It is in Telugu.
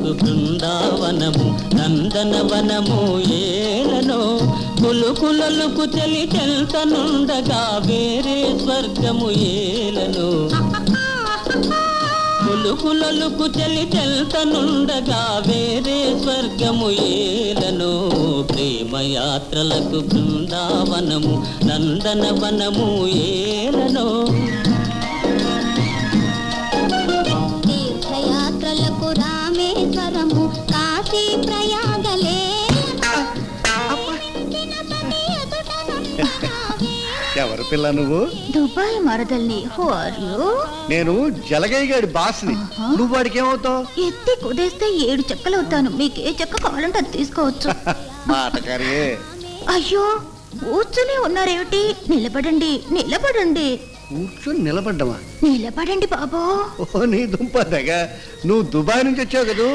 యాత్రలకు బృందావనము నందనవనము ఏలనో కులుకులలకు చెలి చెల్తనుండగా వేరే స్వర్గము ఏలనో కులుకులలకు చెలి చెల్తనుండగా వేరే స్వర్గము ఏలనో ప్రేమయాత్రలకు బృందావనము నందనవనము ఏలనో తీర్థయాత్రలకు రామేశ్వరము కాశీ ప్రయాగలే ఎవరు పిల్ల నువ్వు? దుబాయ్ మరదల్ని. Who are you? నేను జలగయ్య గారి బాస్ని. నువ్వు వాడికి ఏమవుతావు? ఎత్తి కుదేస్తే 7 చెక్కలు అవుతాను. మీకు ఏ చెక్క కావాలంటే అది తీసుకోవచ్చు. మాటకారి. అయ్యో కూర్చుని ఉన్నారేమిటి? నిలబడండి నిలబడండి. కూర్చొని నిలబడ్డమా? నిలబడండి బాబు. ఓ నీ దుంపదగా, నువ్వు దుబాయ్ నుంచి వచ్చావు కదూ.